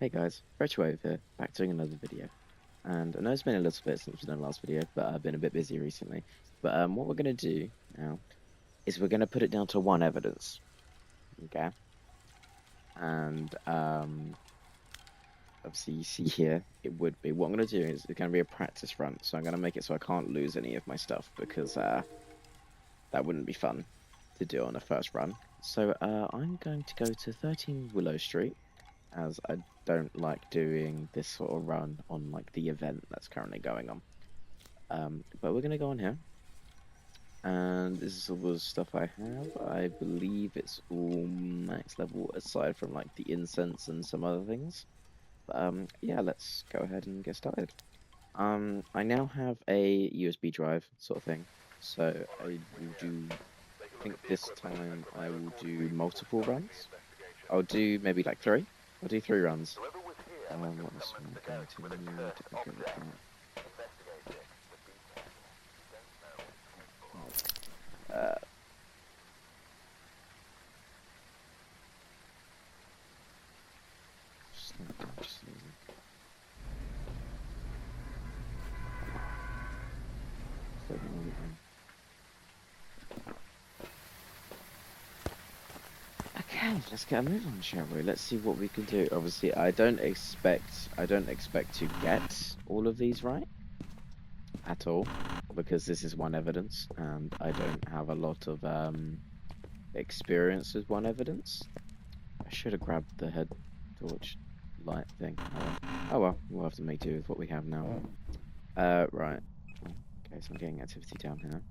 Hey guys, Retrowave here, back doing another video. And I know it's been a little bit since we've done the last video, but I've been a bit busy recently. But what we're going to do now is we're going to put it down to one evidence, okay? And obviously you see here, it would be, what I'm going to do is it's going to be a practice run. So I'm going to make it so I can't lose any of my stuff because that wouldn't be fun to do on a first run. So I'm going to go to 13 Willow Street, as I don't like doing this sort of run on like the event that's currently going on. But we're gonna go on here, and this is all the stuff I have. I believe it's all max level aside from like the incense and some other things. But yeah, let's go ahead and get started. I now have a USB drive sort of thing, so I will do. I think this time I will do multiple runs. I'll do maybe like three. I'll do 3 runs. What else am I going to need? Okay, let's get a move on, shall we? Let's see what we can do. Obviously, I don't expect to get all of these right at all, because this is one evidence, and I don't have a lot of experience with one evidence. I should have grabbed the head torch light thing. Oh well, we'll have to make do with what we have now. Right. Okay, so I'm getting activity down here.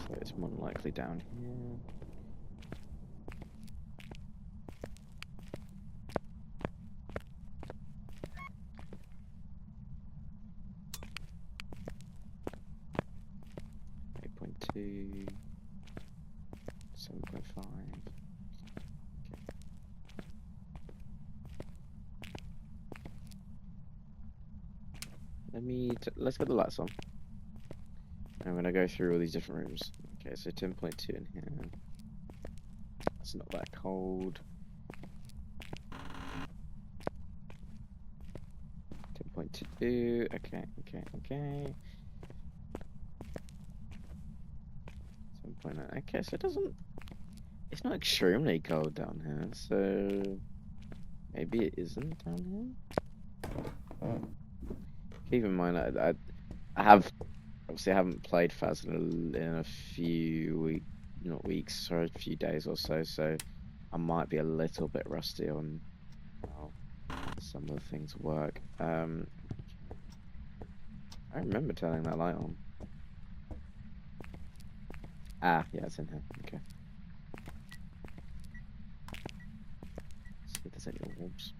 So it's more than likely down here. .2, 7.5. Okay. Let's get the lights on. I'm gonna go through all these different rooms. Okay, so 10.2 in here. It's not that cold. 10.2. Okay. 7.9. Okay, so it's not extremely cold down here, so maybe it isn't down here. Keep in mind, I haven't played Phas in a few weeks, or a few days or so, so I might be a little bit rusty on how some of the things work. I remember turning that light on. Ah, yeah, it's in here. Okay. Let's see if there's any orbs.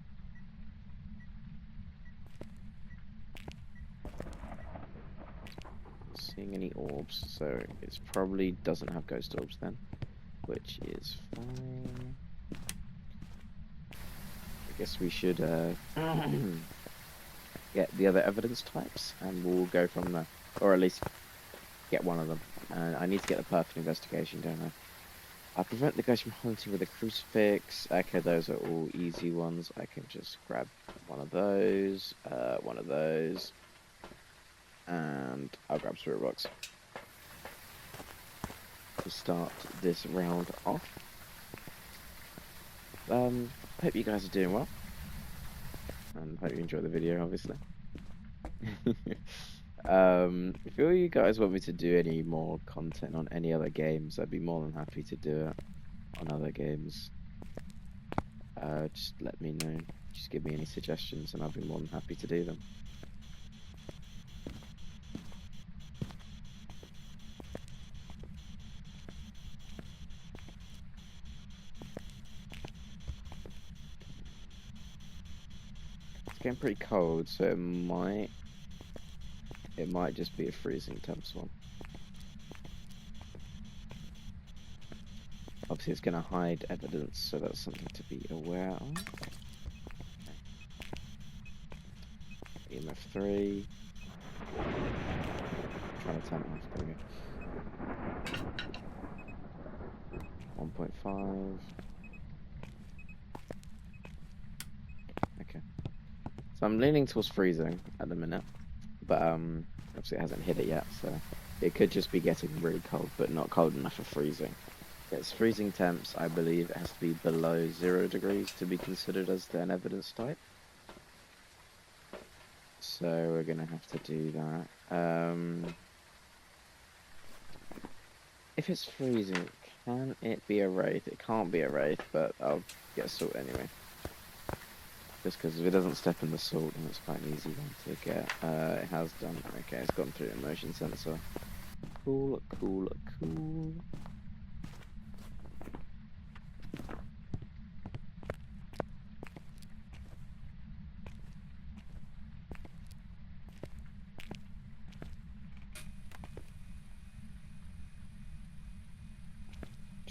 Seeing any orbs, so it probably doesn't have ghost orbs then, which is fine. I guess we should get the other evidence types, and we'll go from there, or at least get one of them. And I need to get the perfect investigation, don't I? I prevent the ghost from hunting with a crucifix. Okay, those are all easy ones. I can just grab one of those, and I'll grab spirit box to start this round off. Hope you guys are doing well, and hope you enjoy the video, obviously. If you guys want me to do any more content on any other games, I'd be more than happy to do it on other games. Just let me know. Just give me any suggestions, and I'll be more than happy to do them. It's getting pretty cold, so it might just be a freezing temps one. Obviously, it's going to hide evidence, so that's something to be aware of. Okay. EMF 3. Trying to turn it off. There we go. 1.5. Okay. So I'm leaning towards freezing at the minute, but obviously it hasn't hit it yet, so it could just be getting really cold, but not cold enough for freezing. It's freezing temps, I believe it has to be below 0 degrees to be considered as an evidence type. So we're gonna have to do that. If it's freezing, can it be a wraith? It can't be a wraith, but I'll get salt anyway. Just because if it doesn't step in the salt, then it's quite an easy one to get. It has done. Okay, it's gone through the motion sensor. Cool, cool, cool.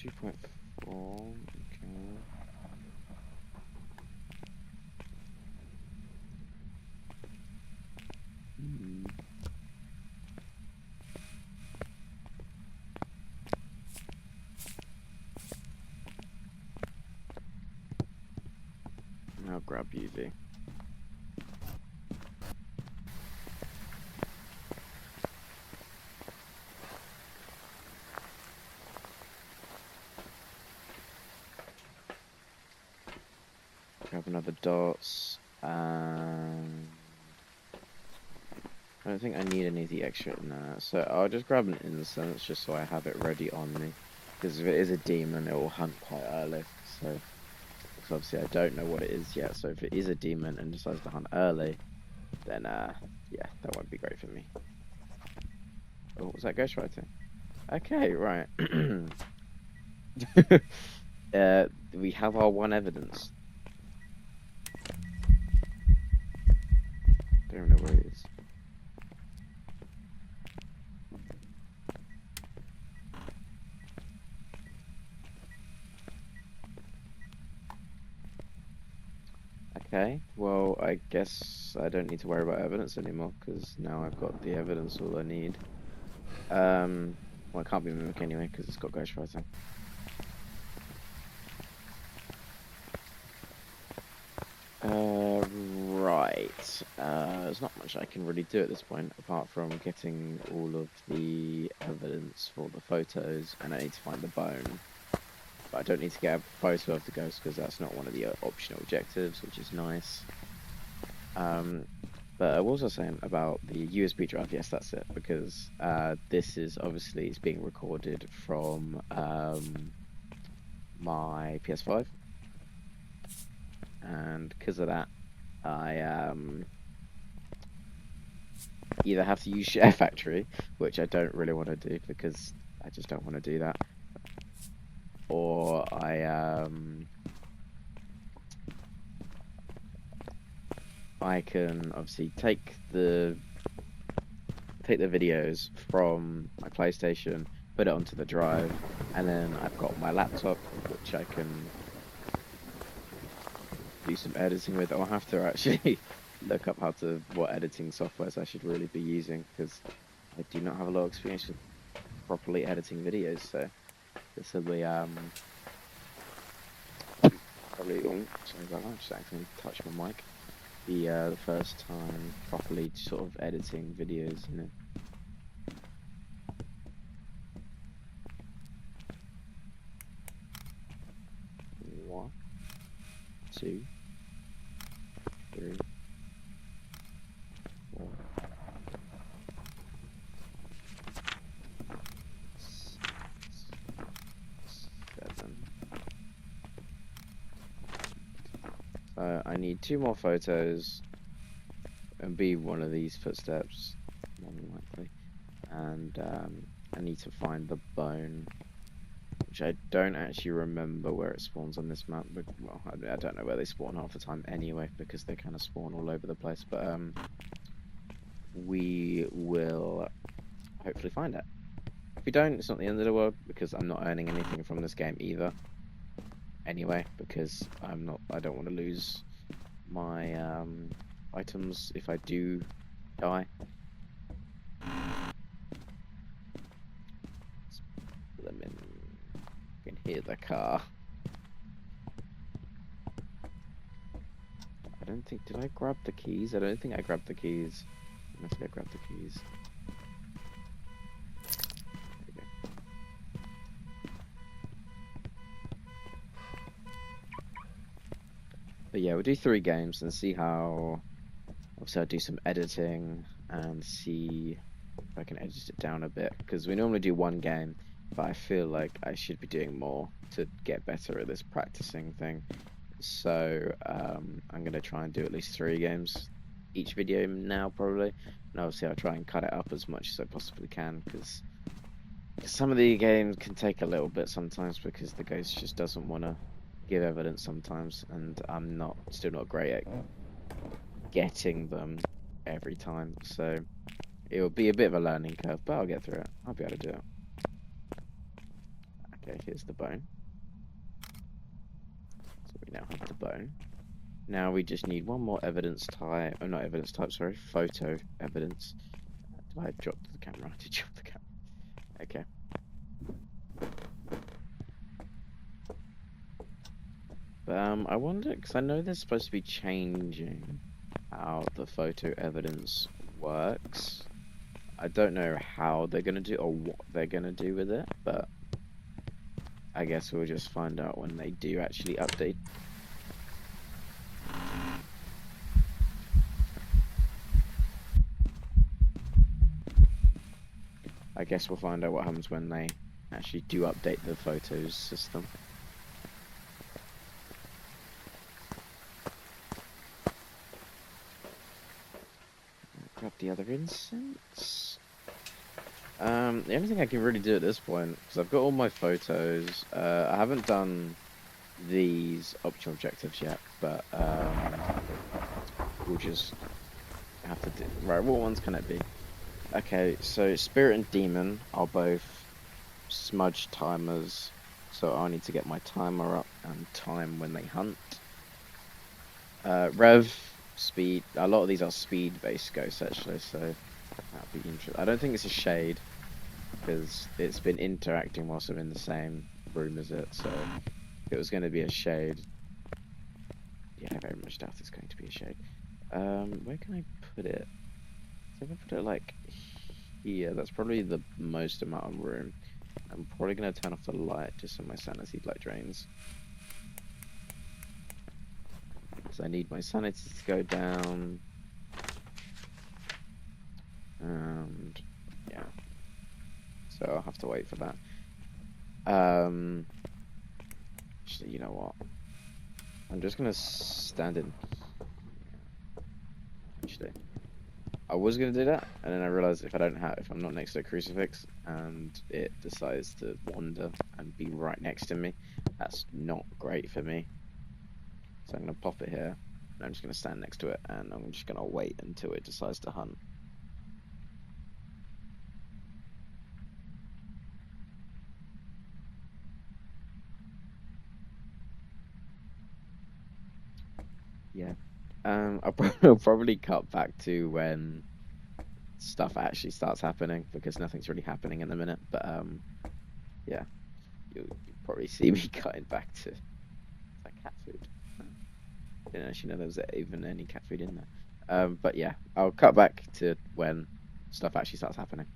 .4, okay. I'll grab UV. Grab another dots. I don't think I need any of the extra in there, so I'll just grab an incense just so I have it ready on me. Because if it is a demon, it will hunt quite early. So, because obviously I don't know what it is yet. So if it is a demon and decides to hunt early, then yeah, that won't be great for me. Oh, was that ghostwriting? Okay, right. We have our one evidence. Don't know where it is. Okay, well, I guess I don't need to worry about evidence anymore, because now I've got the evidence all I need. Well, it can't be Mimic anyway, because it's got ghostwriting. Right. There's not much I can really do at this point, apart from getting all of the evidence for the photos, and I need to find the bone. But I don't need to get a photo of the ghost, because that's not one of the optional objectives, which is nice. But what was I saying about the USB drive? Yes, that's it, because this is obviously it's being recorded from my PS5, and because of that, I either have to use Share Factory, which I don't really want to do because I just don't want to do that, or I can obviously take the videos from my PlayStation, put it onto the drive, and then I've got my laptop, which I can do some editing with. I'll have to actually look up what editing softwares I should really be using, because I do not have a lot of experience with properly editing videos, so this will be probably, oh, sorry about that, just accidentally touched my mic. The first time properly sort of editing videos, you know. 1, 2, 3, 4, 7. So I need 2 more photos, and be one of these footsteps, more than likely. And I need to find the bone, which I don't actually remember where it spawns on this map. But, well, I don't know where they spawn half the time anyway, because they kind of spawn all over the place. But we will hopefully find it. If we don't, it's not the end of the world, because I'm not earning anything from this game either. Anyway, because I don't want to lose my items if I do die. Let's put them in I can hear the car. I don't think, did I grab the keys? I don't think I grabbed the keys. Unless I grabbed the keys. There we go. But yeah, we'll do 3 games and see how. Obviously, I'll do some editing and see if I can edit it down a bit. Because we normally do 1 game, but I feel like I should be doing more to get better at this practicing thing. So I'm going to try and do at least 3 games each video now, probably. And obviously, I'll try and cut it up as much as I possibly can, because some of the games can take a little bit sometimes because the ghost just doesn't want to give evidence sometimes, and I'm still not great at getting them every time. So it'll be a bit of a learning curve, but I'll get through it. I'll be able to do it. Okay, here's the bone. So we now have the bone. Now we just need 1 more evidence type. Oh, not evidence type, sorry. Photo evidence. Did I drop the camera? I did drop the camera. Okay. But I wonder, because I know they're supposed to be changing how the photo evidence works. I don't know how they're going to do or what they're going to do with it, but I guess we'll just find out when they do actually update. I guess we'll find out what happens when they actually do update the photos system. Grab the other incense. The only thing I can really do at this point, because I've got all my photos, I haven't done these optional objectives yet, but we'll just have to do. Right, what ones can it be? Okay, so Spirit and Demon are both smudge timers, so I need to get my timer up and time when they hunt. Rev, speed, a lot of these are speed-based ghosts actually, so that'd be interesting. I don't think it's a shade, because it's been interacting whilst I'm in the same room as it, so if it was going to be a shade, yeah, I very much doubt it's going to be a shade. Where can I put it? So if I put it like here, that's probably the most amount of room. I'm probably going to turn off the light just so my sanity light drains. Because I need my sanity to go down. And yeah. So I'll have to wait for that. Actually, you know what? I'm just going to stand in. Actually. I was gonna do that, and then I realized if I'm not next to a crucifix and it decides to wander and be right next to me, that's not great for me. So I'm gonna pop it here, and I'm just gonna stand next to it, and I'm just gonna wait until it decides to hunt. Yeah. I'll probably cut back to when stuff actually starts happening, because nothing's really happening in the minute. But yeah, you'll probably see me cutting back to like cat food. I didn't actually know there was even any cat food in there. But yeah, I'll cut back to when stuff actually starts happening.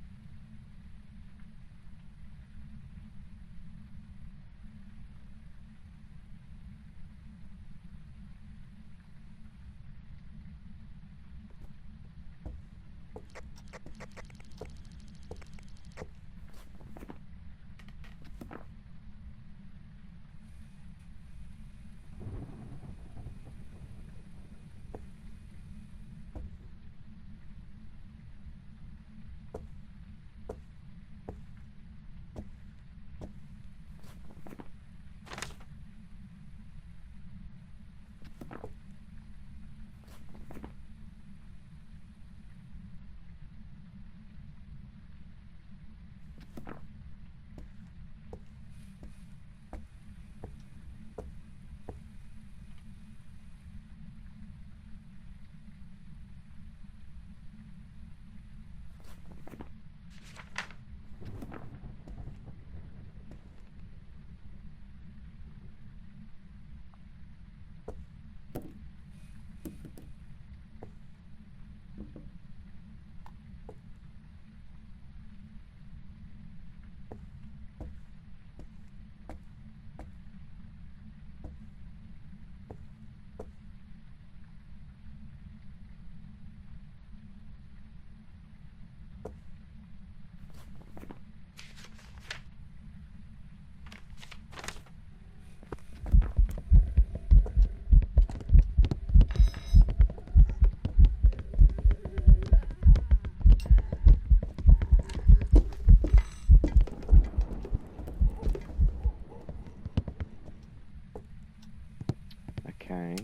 Okay.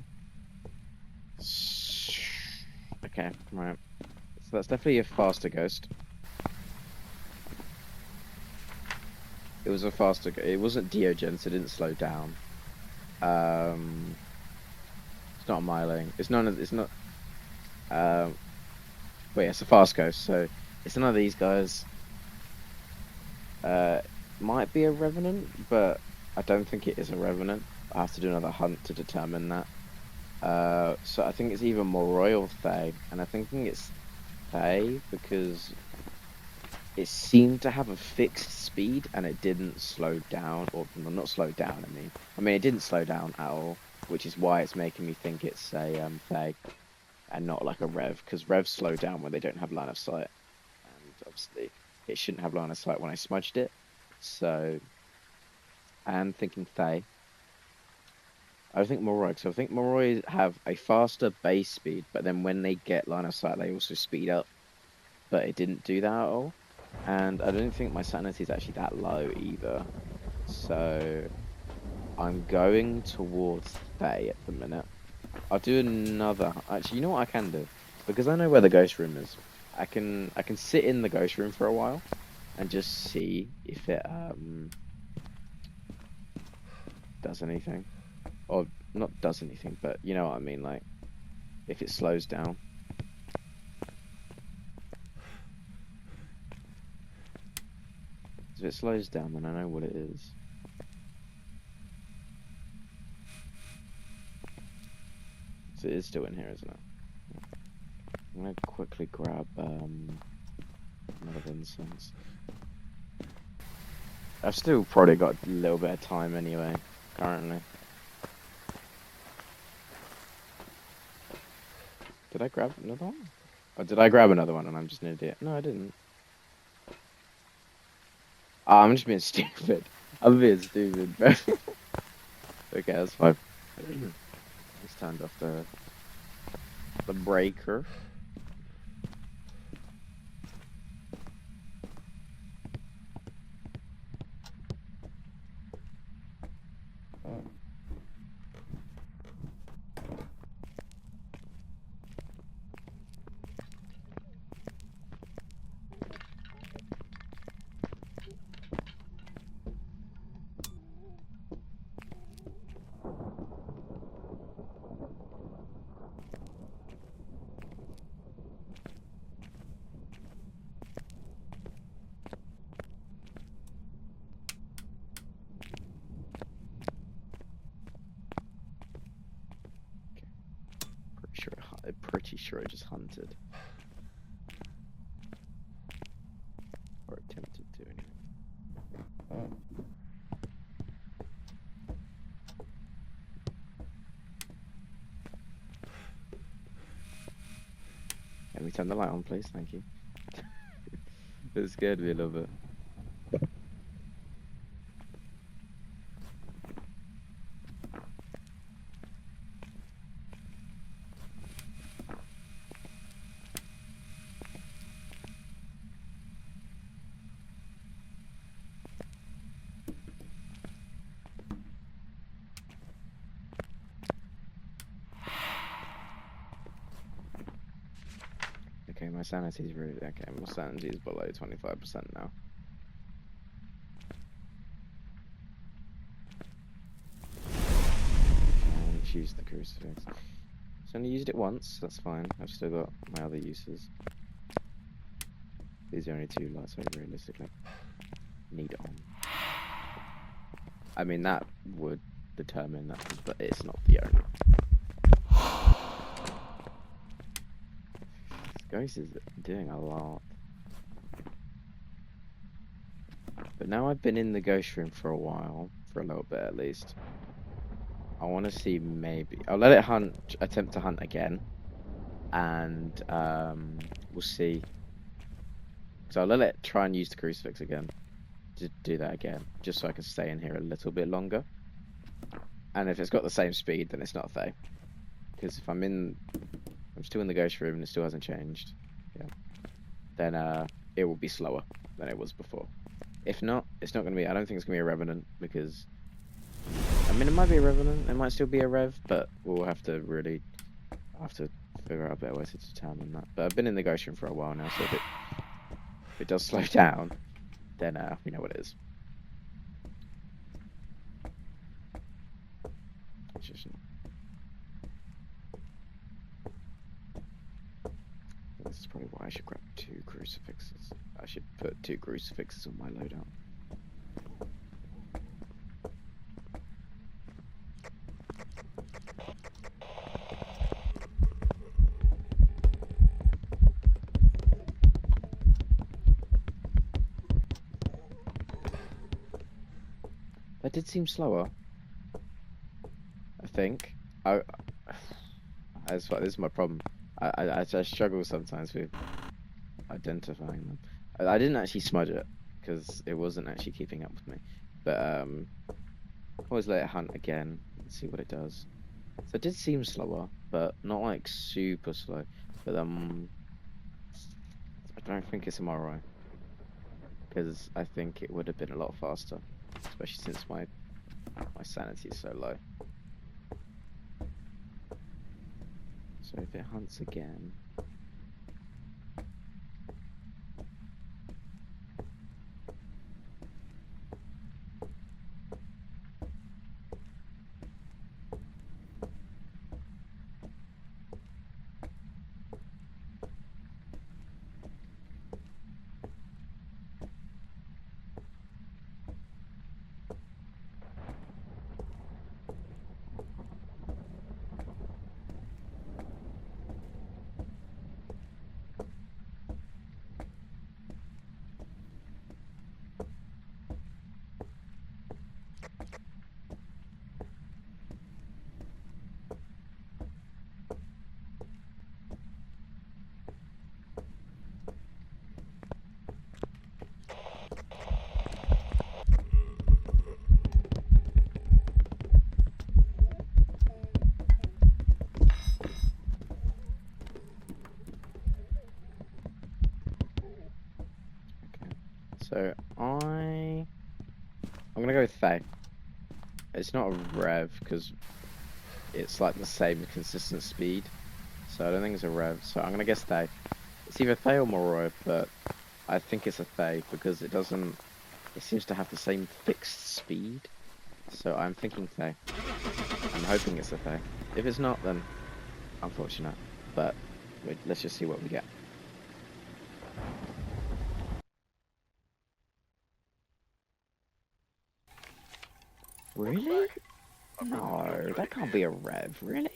Okay, right. So that's definitely a faster ghost. It was a faster. It wasn't Diogen, so it didn't slow down. It's not a Myling. It's none of. It's not. But yeah, it's a fast ghost, so it's none of these guys. Might be a Revenant, but I don't think it is a Revenant. I have to do another hunt to determine that. So I think it's either Moroi or Fae, and I think it's Fae because it seemed to have a fixed speed and it didn't slow down, or well, not slow down. I mean, it didn't slow down at all, which is why it's making me think it's a Fae and not like a Rev, because Revs slow down when they don't have line of sight, and obviously it shouldn't have line of sight when I smudged it. So I'm thinking Fae. I think Moroi, so I think Moroi have a faster base speed, but then when they get line of sight, they also speed up. But it didn't do that at all. And I don't think my sanity is actually that low either. So I'm going towards Fae at the minute. I'll do another. Actually, you know what I can do? Because I know where the ghost room is. I can sit in the ghost room for a while and just see if it does anything. Or not does anything, but you know what I mean, like if it slows down. If it slows down, then I know what it is. So it is still in here, isn't it? I'm gonna quickly grab another incense. I've still probably got a little bit of time anyway, currently. Did I grab another one? Or did I grab another one and I'm just an idiot? No, I didn't. Oh, I'm just being stupid. I'm being stupid, bro. Okay, that's fine. Let's turn off the breaker. Pretty sure I just hunted. Or attempted to, anyway. Can we turn the light on, please? Thank you. It scared me a little bit. Okay, my sanity's really okay. My sanity is below 25% now. Let's use the crucifix. So I only used it once. That's fine. I've still got my other uses. These are only 2 lights I realistically need on. I mean that would determine that, but it's not the only. Ghost is doing a lot. But now I've been in the ghost room for a while, for a little bit at least. I want to see maybe I'll let it attempt to hunt again, and we'll see. So I'll let it try and use the crucifix again to do that again, just so I can stay in here a little bit longer. And if it's got the same speed, then it's not Fae. Because if I'm still in the ghost room and it still hasn't changed, yeah, then it will be slower than it was before. If not, it's not going to be. I don't think it's going to be a Revenant because I mean, it might be a Revenant, it might still be a Rev, but we'll have to really figure out a better way to determine that. But I've been in the Ghost Room for a while now, so if it does slow down, then we know what it is. It's just... This is probably why I should grab 2 crucifixes. I should put 2 crucifixes on my loadout. That did seem slower. I think. This is my problem. I struggle sometimes with identifying them. I didn't actually smudge it because it wasn't actually keeping up with me. But always let it hunt again and see what it does. So it did seem slower, but not like super slow. But I don't think it's a Moroi, because I think it would have been a lot faster, especially since my sanity is so low. So if it hunts again. So I'm gonna go with Fae. It's not a Rev because it's like the same consistent speed, so I don't think it's a Rev. So I'm gonna guess Fae. It's either Fae or Moroi, but I think it's a Fae because it doesn't. It seems to have the same fixed speed. So I'm thinking Fae. I'm hoping it's a Fae. If it's not, then unfortunate. But let's just see what we get. Really? No, that can't be a Rev, really?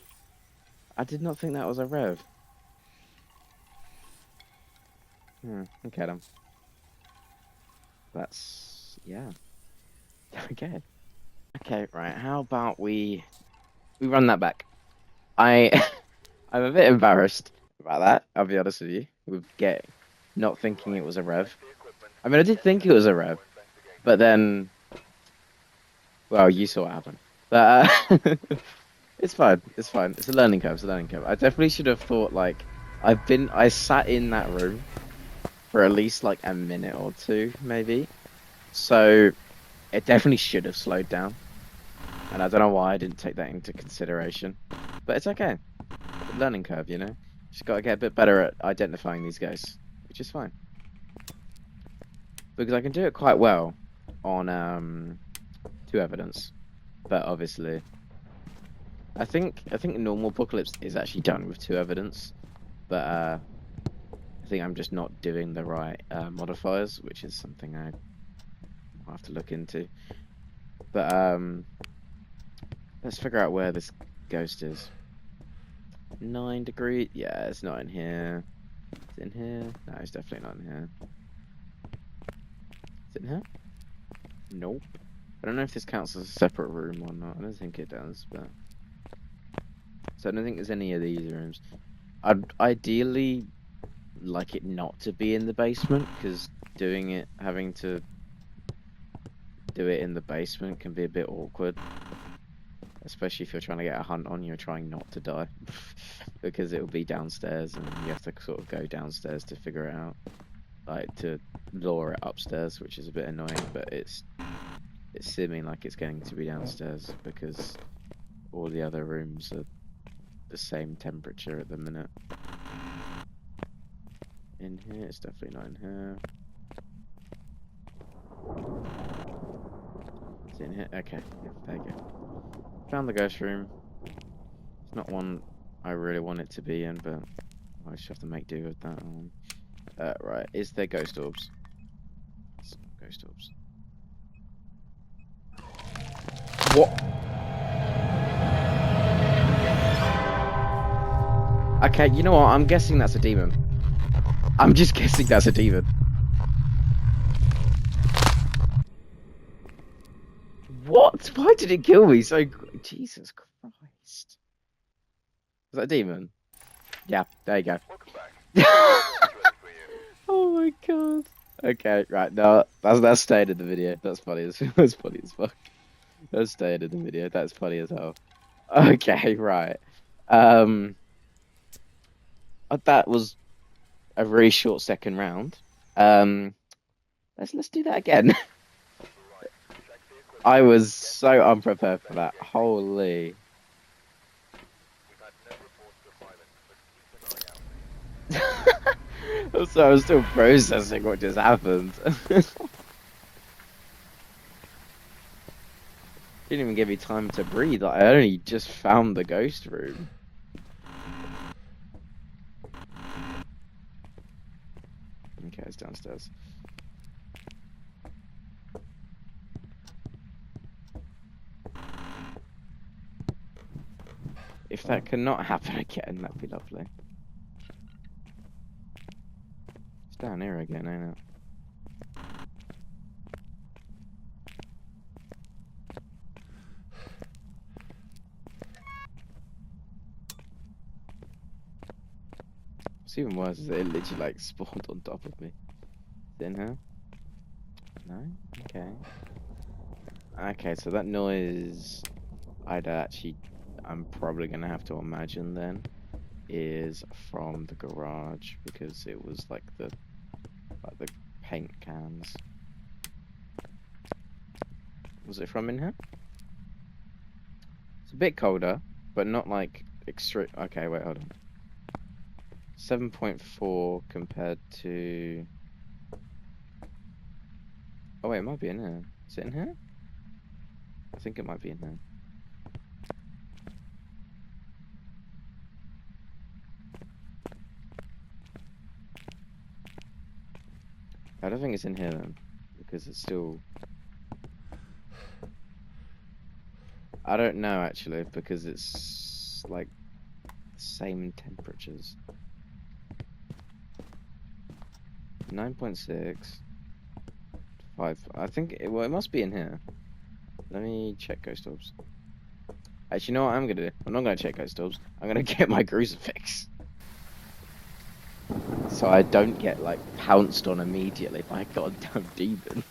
I did not think that was a Rev. Okay then. That's... yeah. Okay. Okay, right, how about we run that back? I'm a bit embarrassed about that, I'll be honest with you, with not thinking it was a Rev. I mean, I did think it was a Rev, but then... well, you saw what happened. But, it's fine. It's fine. It's a learning curve. It's a learning curve. I definitely should have thought, like, I sat in that room for at least, like, a minute or 2, maybe. So, it definitely should have slowed down. And I don't know why I didn't take that into consideration. But it's okay. Learning curve, you know? Just gotta get a bit better at identifying these guys. Which is fine. Because I can do it quite well on, 2 evidence. But obviously... I think normal Apocalypse is actually done with 2 evidence, but I think I'm just not doing the right modifiers, which is something I will have to look into. But let's figure out where this ghost is. 9 degree? Yeah, it's not in here. Is it in here? No, it's definitely not in here. Is it in here? Nope. I don't know if this counts as a separate room or not. I don't think it does, but... so I don't think there's any of these rooms. I'd ideally like it not to be in the basement, because having to do it in the basement can be a bit awkward. Especially if you're trying to get a hunt on, you're trying not to die. Because it will be downstairs, and you have to sort of go downstairs to figure it out. Like, to lure it upstairs, which is a bit annoying, but it's it's seeming like it's going to be downstairs because all the other rooms are the same temperature at the minute. In here, it's definitely not in here. It's in here. Okay, yeah, there you go. Found the ghost room. It's not one I really want it to be in, but I just have to make do with that. Right, is there ghost orbs? It's not ghost orbs. What? Okay, you know what? I'm guessing that's a demon. I'm just guessing that's a demon. What? Why did it kill me so? Jesus Christ! Was that a demon? Yeah, there you go. Oh my god. Okay, right. No, that's staying in the video. That's funny that's funny as fuck. That's staying in the video. That's funny as hell. Okay, right. That was a really short second round. Let's do that again. I was so unprepared for that. Holy. So I was still processing what just happened. Didn't even give me time to breathe. Like, I only just found the ghost room. Okay, it's downstairs. If that cannot happen again, that'd be lovely. It's down here again, ain't it? What's even worse is it literally like spawned on top of me. Is it in here? No? Okay. Okay, so that noise I'm probably gonna have to imagine then is from the garage because it was like the paint cans. Was it from in here? It's a bit colder, but not like extreme. Okay, wait, hold on. 7.4 compared to. Oh wait, it might be in here. Is it in here? I think it might be in here. I don't think it's in here then, because it's still. I don't know actually, because it's like the same temperatures. 9.6. 5. I think well, it must be in here. Let me check ghost orbs. Actually, you know what I'm gonna do? I'm not gonna check ghost orbs. I'm gonna get my crucifix. So I don't get like pounced on immediately by a goddamn demon.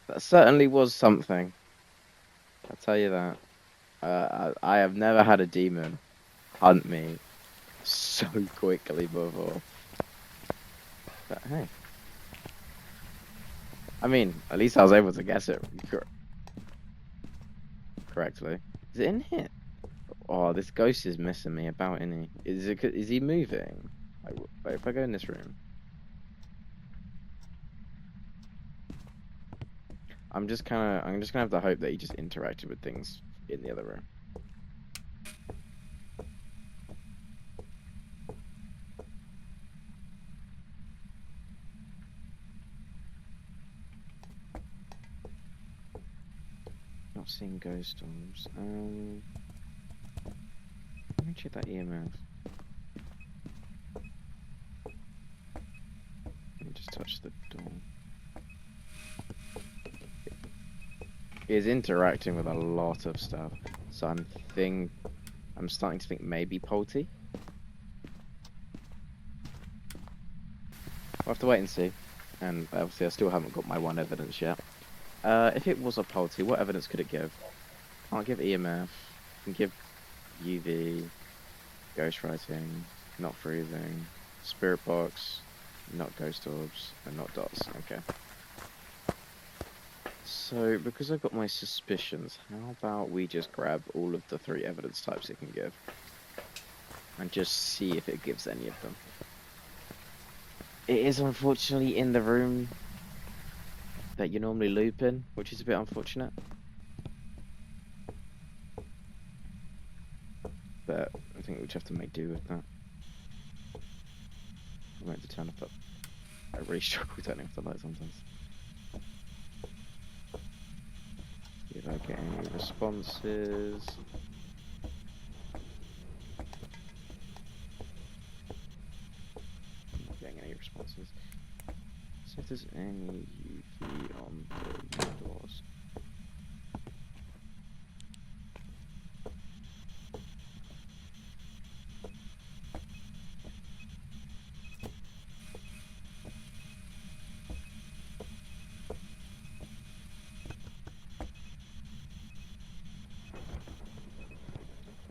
That certainly was something. I'll tell you that. I have never had a demon hunt me so quickly before. But hey. I mean, at least I was able to guess it correctly. Is it in here? Oh, this ghost is messing me about, isn't he? Is he moving? Like, wait, if I go in this room. I'm just gonna have to hope that he just interacted with things in the other room. Not seeing ghost orbs. Let me check that EMF. Let me just touch the door. He is interacting with a lot of stuff, so I'm starting to think maybe Polty. We'll have to wait and see. And obviously I still haven't got my one evidence yet. If it was a Polty, what evidence could it give? Can't give EMF. Can give UV, ghostwriting, not freezing, spirit box, Not ghost orbs, and not dots. Okay. So, because I've got my suspicions, how about we just grab all of the 3 evidence types it can give, and just see if it gives any of them. It is unfortunately in the room that you normally loop in, which is a bit unfortunate. But I think we just have to make do with that. I'm going to turn off the... I really struggle turning off the light sometimes. See if I get any responses. Not getting any responses. See if there's any UV on the doors.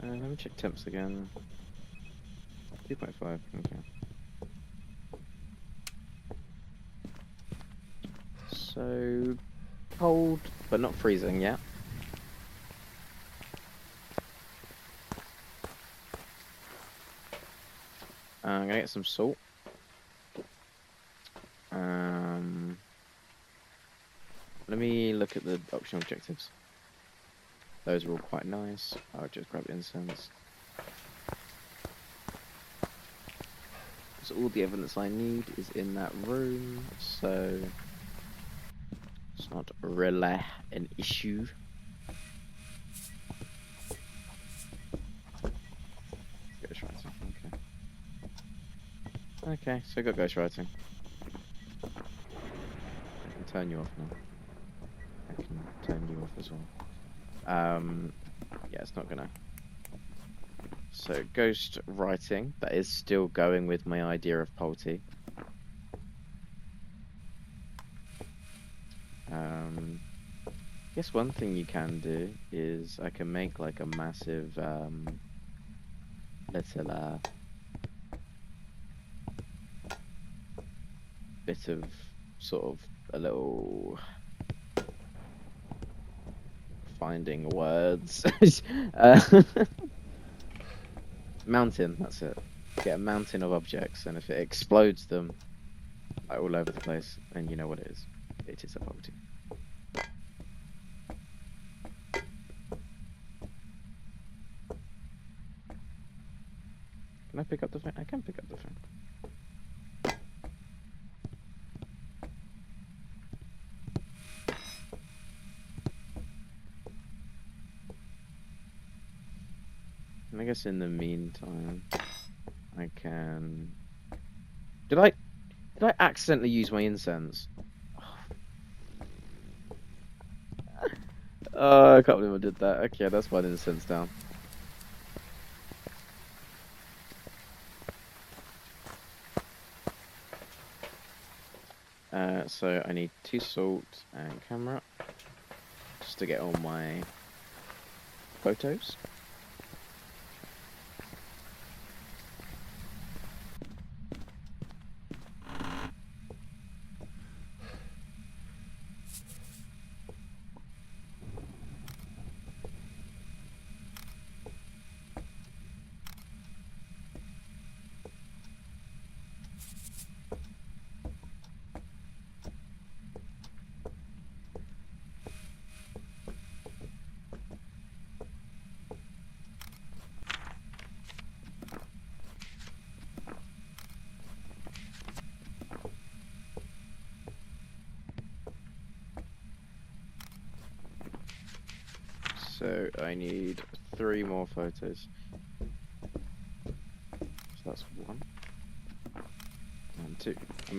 Let me check temps again. 2.5, okay. So, cold, but not freezing yet. I'm gonna get some salt. Let me look at the optional objectives. Those are all quite nice. I'll just grab incense. So all the evidence I need is in that room, so it's not really an issue. Ghostwriting, okay. Okay, so I got ghostwriting. I can turn you off now. I can turn you off as well. Yeah, it's not gonna. So ghost writing, that is still going with my idea of Polty. I guess one thing you can do is I can make like a massive little bit of sort of a little finding words. Mountain, that's it. Get a mountain of objects, and if it explodes them like, all over the place, then you know what it is. It is a Polty. Can I pick up the phone? I can pick up the phone. And I guess in the meantime, I can... Did I accidentally use my incense? Oh, I can't believe I did that. Okay, that's my incense down. So I need 2 salt and camera just to get all my photos. So I need 3 more photos. So that's 1 and 2. I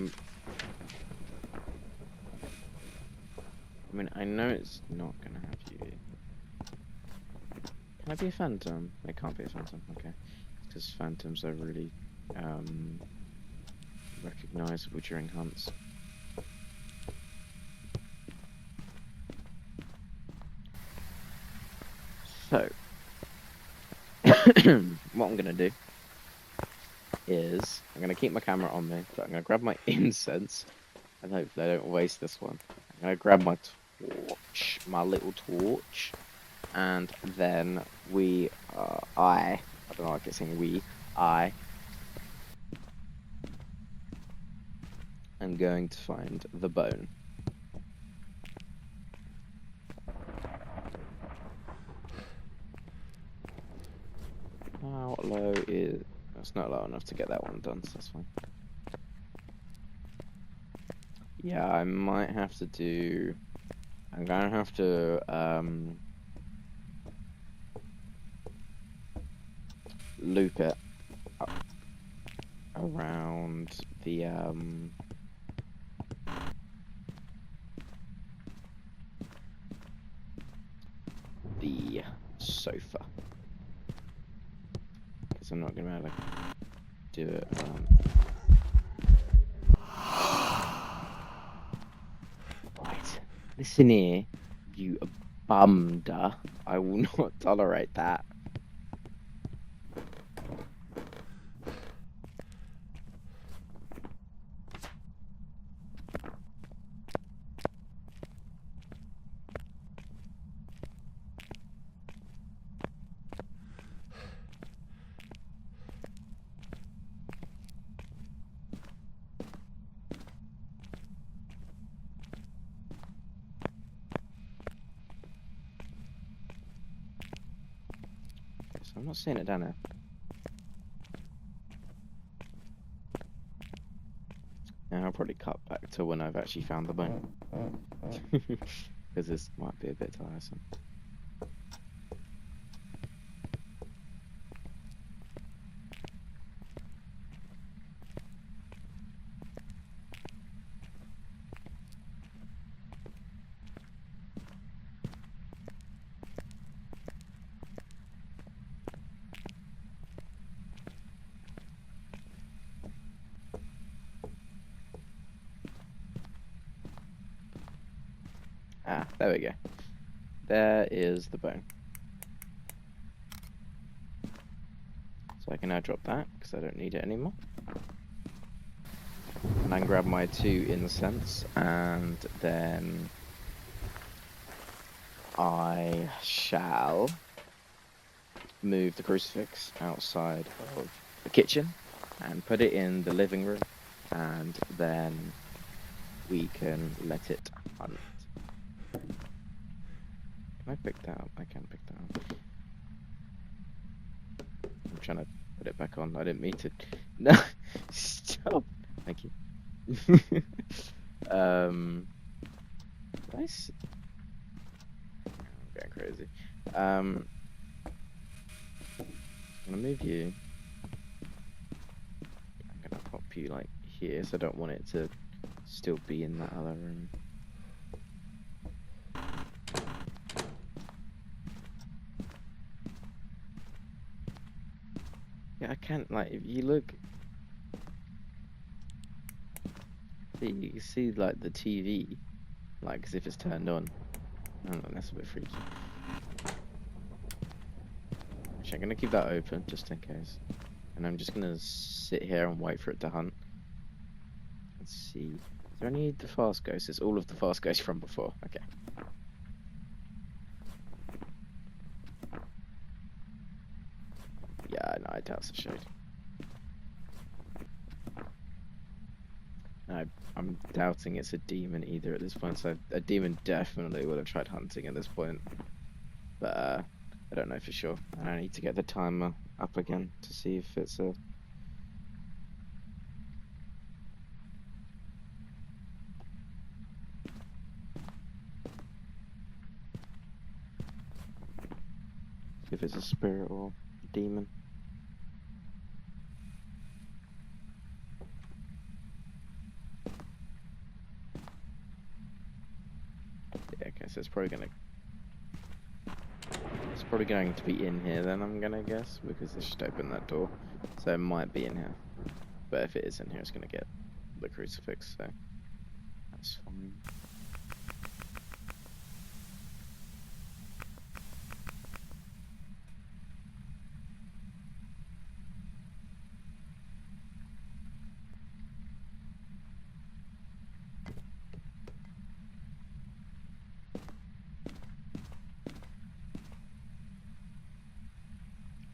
mean, I know it's not gonna have you. Can I be a phantom? It can't be a phantom. Okay, because phantoms are really recognizable during hunts. So, what I'm gonna do is I'm gonna keep my camera on me, but I'm gonna grab my incense, and hopefully I don't waste this one. I'm gonna grab my torch, my little torch, and then I don't know, I keep saying we, I am going to find the bone. How low is... That's not low enough to get that one done, so that's fine. Yeah, I might have to do... I'm gonna have to, loop it up around the, sofa. Because I'm not gonna be able to do it, Right. Listen here, you bumder. I will not tolerate that. So I'm not seeing it down there. Now I'll probably cut back to when I've actually found the bone. Because this might be a bit tiresome. Ah, there we go. There is the bone. So I can now drop that, because I don't need it anymore. And I can grab my 2 incense, and then I shall move the crucifix outside of the kitchen and put it in the living room, and then we can let it hunt. Can I pick that up? I can pick that up. I'm trying to put it back on. I didn't mean to. No, stop. Thank you. Nice. I'm going crazy. I'm gonna move you. I'm gonna pop you like here, so I don't want it to still be in that other room. Yeah, I can't, like, if you look, you can see, like, the TV, like, as if it's turned on. Oh, that's a bit freaky. Actually, I'm gonna keep that open, just in case. And I'm just gonna sit here and wait for it to hunt. Let's see. Is there any of the fast ghosts? It's all of the fast ghosts from before. Okay. Yeah, no, I doubt it's a shade. I'm doubting it's a demon either at this point, so a demon definitely would have tried hunting at this point. But I don't know for sure. And I need to get the timer up again to see if it's a... if it's a spirit or a demon. Yeah, okay, so it's probably going to be in here then, I'm gonna guess, because they should open that door. So it might be in here. But if it is in here, it's gonna get the crucifix, so that's fine.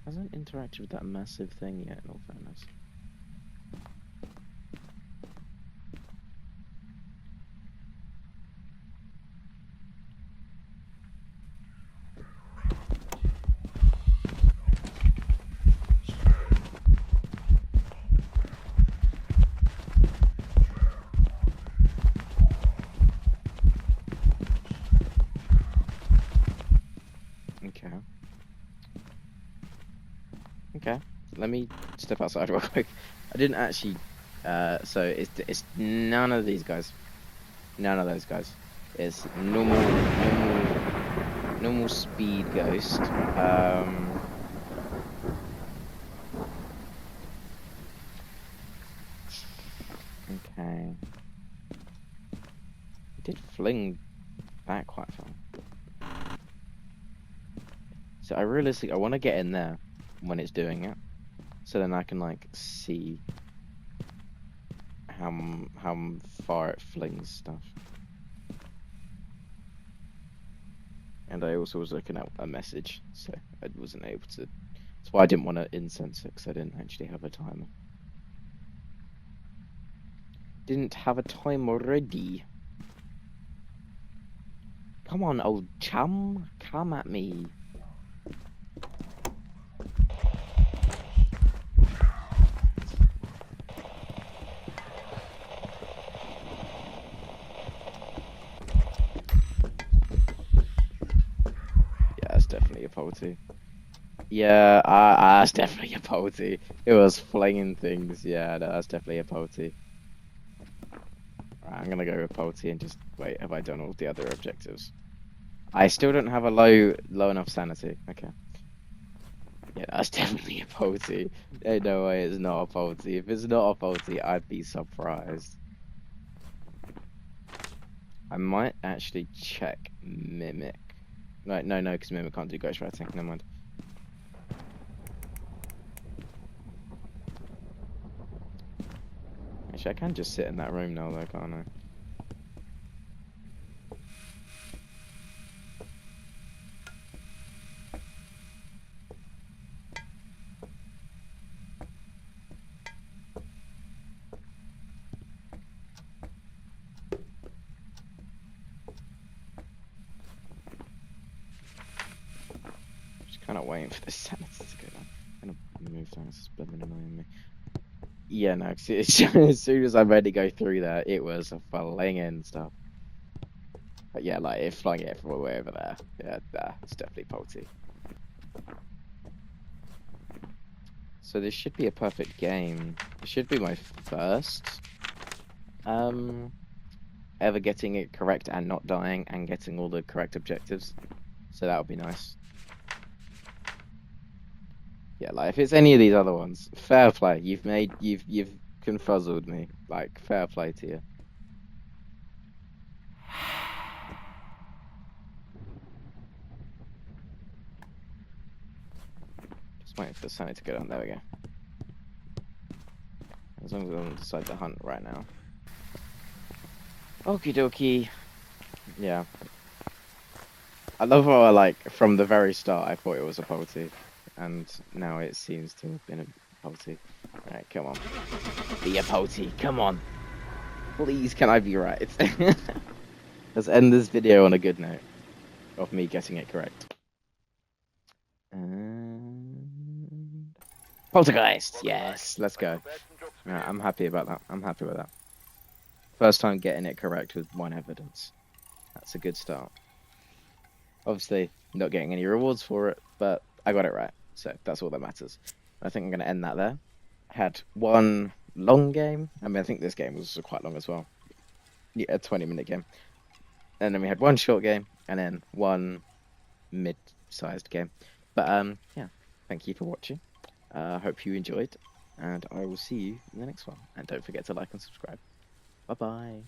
hasn't interacted with that massive thing yet, in all fairness. Okay. Okay. Let me step outside real quick. I didn't actually. So it's none of these guys. None of those guys. It's normal speed ghost. Okay. It did fling back quite far. So I want to get in there when it's doing it, so then I can like see how far it flings stuff. And I also was looking at a message, so I wasn't able to. That's why I didn't want to incense it, because I didn't actually have a timer. Didn't have a timer ready. Come on, old chum, come at me. Yeah, that's definitely a polity. Yeah, that's definitely a polity. It was flinging things. Yeah, no, that's definitely a polity. Right, I'm gonna go with polity and just wait. Have I done all the other objectives? I still don't have a low enough sanity. Okay. Yeah, that's definitely a polity. Ain't no way it's not a polity. If it's not a polity, I'd be surprised. I might actually check Mimic. No, because Mimic can't do ghostwriting. Never mind. Actually, I can just sit in that room now, though, can't I? Just kind of waiting for the sanity to go down. I'm gonna move down. It's blooming annoying me. Yeah, no, 'cause as soon as I'm ready to go through there, it was a flinging stuff. But yeah, like it flung it from way over there. Yeah, it's definitely polity. So this should be a perfect game. It should be my first ever getting it correct and not dying and getting all the correct objectives. So that would be nice. Yeah, like if it's any of these other ones, fair play. You've confuzzled me. Like fair play to you. Just waiting for the sanity to go down. There we go. As long as I don't decide to hunt right now. Okie dokie. Yeah. I love how I like from the very start I thought it was a polity, and now it seems to have been a polity. Alright, come on. Be a polity, come on. Please, can I be right? Let's end this video on a good note of me getting it correct. And... Poltergeist! Yes, let's go. Yeah, I'm happy about that. I'm happy with that. First time getting it correct with one evidence. That's a good start. Obviously, not getting any rewards for it, but I got it right. So that's all that matters. I think I'm going to end that there. Had one long game. I mean, I think this game was quite long as well. Yeah, a 20-minute game. And then we had one short game, and then one mid-sized game. But yeah, thank you for watching. Hope you enjoyed, and I will see you in the next one. And don't forget to like and subscribe. Bye-bye.